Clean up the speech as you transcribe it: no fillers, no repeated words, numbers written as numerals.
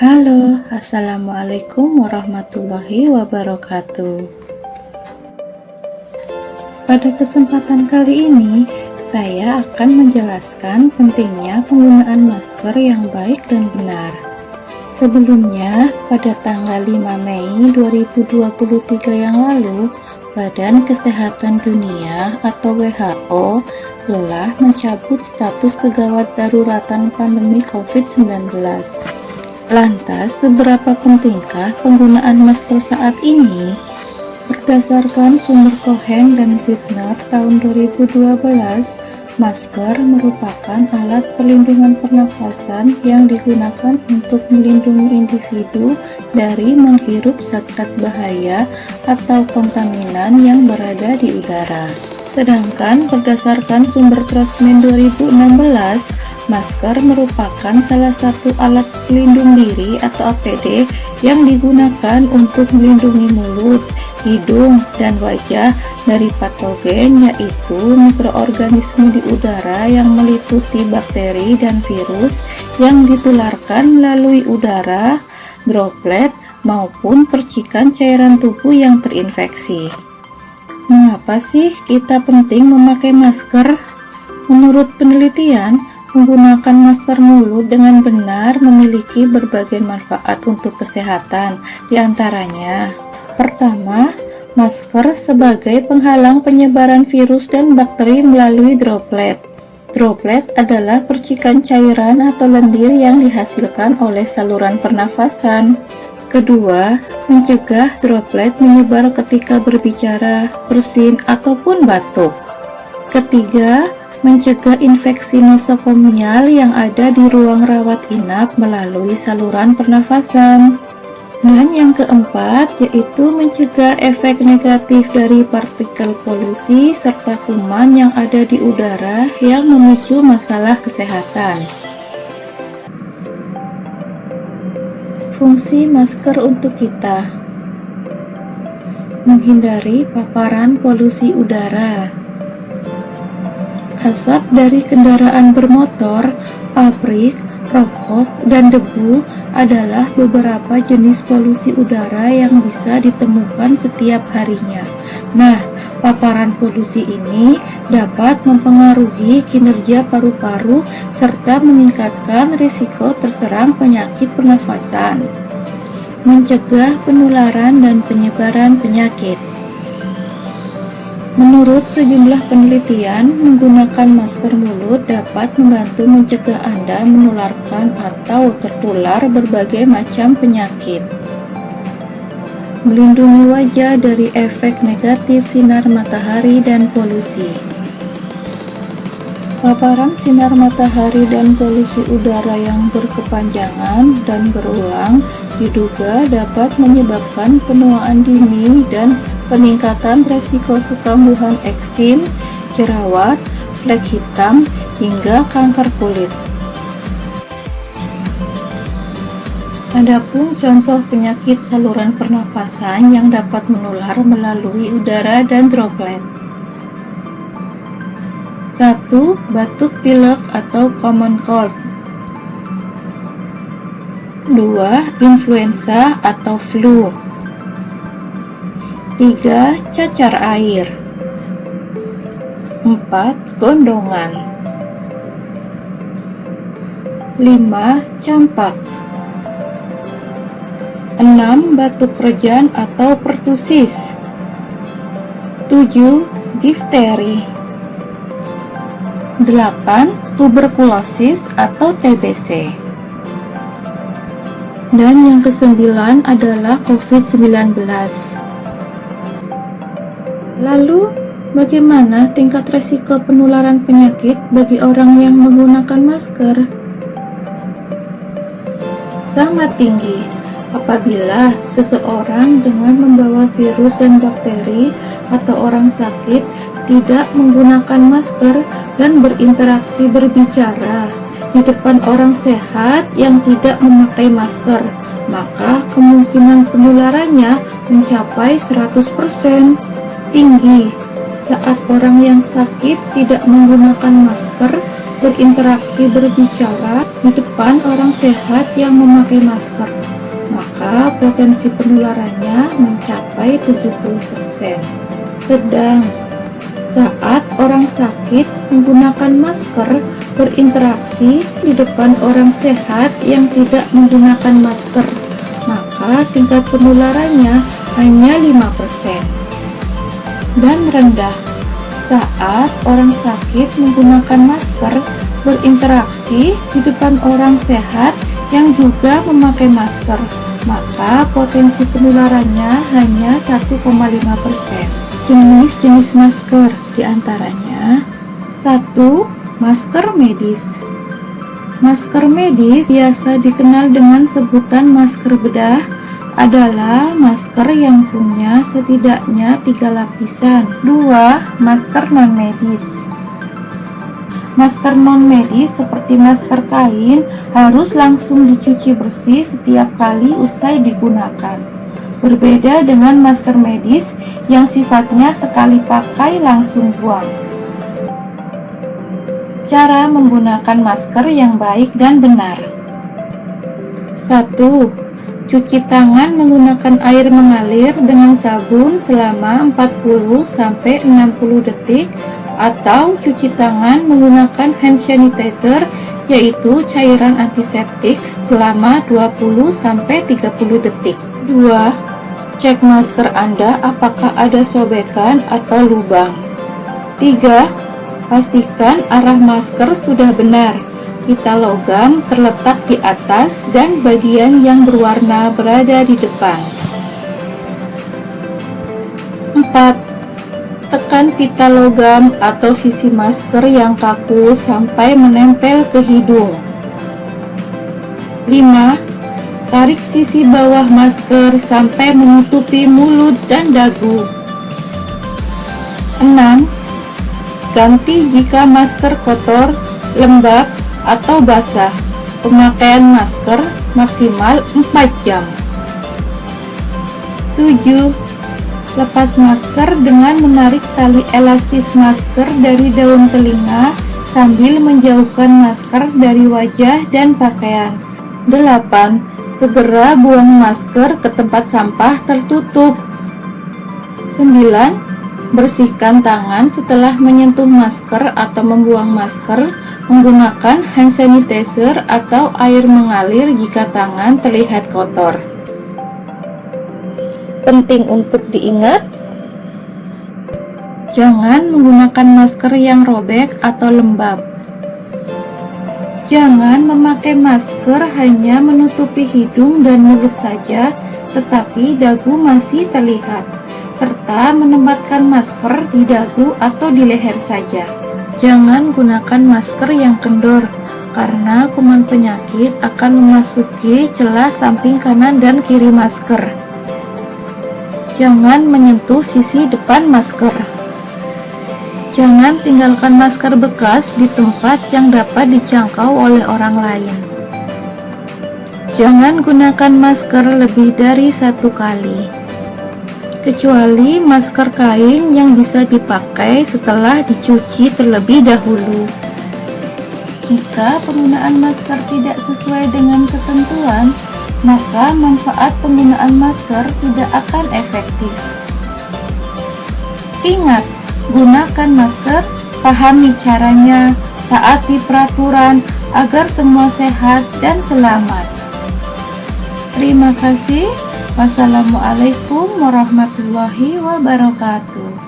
Halo, assalamualaikum warahmatullahi wabarakatuh. Pada kesempatan kali ini, saya akan menjelaskan pentingnya penggunaan masker yang baik dan benar. Sebelumnya, pada tanggal 5 Mei 2023 yang lalu, Badan Kesehatan Dunia atau WHO telah mencabut status kegawat daruratan pandemi COVID-19. Lantas, seberapa pentingkah penggunaan masker saat ini? Berdasarkan sumber Cohen dan Bittner tahun 2012, masker merupakan alat perlindungan pernafasan yang digunakan untuk melindungi individu dari menghirup zat-zat bahaya atau kontaminan yang berada di udara. Sedangkan berdasarkan sumber Trosman 2016, masker merupakan salah satu alat pelindung diri atau APD yang digunakan untuk melindungi mulut, hidung, dan wajah dari patogen, yaitu mikroorganisme di udara yang meliputi bakteri dan virus yang ditularkan melalui udara, droplet, maupun percikan cairan tubuh yang terinfeksi. Mengapa sih kita penting memakai masker? Menurut penelitian, menggunakan masker mulut dengan benar memiliki berbagai manfaat untuk kesehatan. Di antaranya, pertama, masker sebagai penghalang penyebaran virus dan bakteri melalui droplet. Droplet adalah percikan cairan atau lendir yang dihasilkan oleh saluran pernafasan. Kedua, mencegah droplet menyebar ketika berbicara, bersin, ataupun batuk. Ketiga, mencegah infeksi nosokomial yang ada di ruang rawat inap melalui saluran pernafasan. Dan yang keempat, yaitu mencegah efek negatif dari partikel polusi serta kuman yang ada di udara yang memicu masalah kesehatan. Fungsi masker untuk kita: menghindari paparan polusi udara. Asap dari kendaraan bermotor, pabrik, rokok, dan debu adalah beberapa jenis polusi udara yang bisa ditemukan setiap harinya. Nah, paparan polusi ini dapat mempengaruhi kinerja paru-paru serta meningkatkan risiko terserang penyakit pernafasan. Mencegah penularan dan penyebaran penyakit. Menurut sejumlah penelitian, menggunakan masker mulut dapat membantu mencegah Anda menularkan atau tertular berbagai macam penyakit. Melindungi wajah dari efek negatif sinar matahari dan polusi. Paparan sinar matahari dan polusi udara yang berkepanjangan dan berulang diduga dapat menyebabkan penuaan dini dan peningkatan resiko kekambuhan eksim, jerawat, flek hitam, hingga kanker kulit. Adapun contoh penyakit saluran pernafasan yang dapat menular melalui udara dan droplet. 1. Batuk pilek atau common cold. 2. Influenza atau flu. 3. Cacar air. 4. Gondongan. 5. Campak. 6. Batuk rejan atau pertusis. 7. Difteri. 8. Tuberkulosis atau TBC. Dan yang kesembilan adalah COVID-19. Lalu, bagaimana tingkat resiko penularan penyakit bagi orang yang menggunakan masker? Sangat tinggi apabila seseorang dengan membawa virus dan bakteri atau orang sakit tidak menggunakan masker dan berinteraksi berbicara di depan orang sehat yang tidak memakai masker, maka kemungkinan penularannya mencapai 100%. Tinggi saat orang yang sakit tidak menggunakan masker, berinteraksi berbicara di depan orang sehat yang memakai masker, maka potensi penularannya mencapai 70%. Sedang saat orang sakit menggunakan masker berinteraksi di depan orang sehat yang tidak menggunakan masker, maka tingkat penularannya hanya 5%. Dan rendah saat orang sakit menggunakan masker berinteraksi di depan orang sehat yang juga memakai masker, maka potensi penularannya hanya 1,5%. Jenis-jenis masker diantaranya 1. Masker medis. Masker medis biasa dikenal dengan sebutan masker bedah adalah masker yang punya setidaknya 3 lapisan. 2. Masker non-medis. Masker non-medis seperti masker kain harus langsung dicuci bersih setiap kali usai digunakan. Berbeda dengan masker medis yang sifatnya sekali pakai langsung buang. Cara menggunakan masker yang baik dan benar. 1. Cuci tangan menggunakan air mengalir dengan sabun selama 40-60 detik atau cuci tangan menggunakan hand sanitizer yaitu cairan antiseptik selama 20-30 detik. 2. Cek masker Anda apakah ada sobekan atau lubang. 3. Pastikan arah masker sudah benar. Pita logam terletak di atas dan bagian yang berwarna berada di depan. 4. Tekan pita logam atau sisi masker yang kaku sampai menempel ke hidung. 5. Tarik sisi bawah masker sampai menutupi mulut dan dagu. 6. Ganti jika masker kotor, lembab, atau basah. Pemakaian masker maksimal 4 jam. 7. Lepas masker dengan menarik tali elastis masker dari daun telinga sambil menjauhkan masker dari wajah dan pakaian. 8. Segera buang masker ke tempat sampah tertutup. 9. Bersihkan tangan setelah menyentuh masker atau membuang masker menggunakan hand sanitizer atau air mengalir jika tangan terlihat kotor. Penting untuk diingat, jangan menggunakan masker yang robek atau lembab. Jangan memakai masker hanya menutupi hidung dan mulut saja, tetapi dagu masih terlihat, serta menempatkan masker di dagu atau di leher saja. Jangan gunakan masker yang kendor, karena kuman penyakit akan memasuki celah samping kanan dan kiri masker. Jangan menyentuh sisi depan masker. Jangan tinggalkan masker bekas di tempat yang dapat dijangkau oleh orang lain. Jangan gunakan masker lebih dari 1 kali, kecuali masker kain yang bisa dipakai setelah dicuci terlebih dahulu. Jika penggunaan masker tidak sesuai dengan ketentuan, maka manfaat penggunaan masker tidak akan efektif. Ingat, gunakan masker, pahami caranya, taati peraturan agar semua sehat dan selamat. Terima kasih. Wassalamualaikum warahmatullahi wabarakatuh.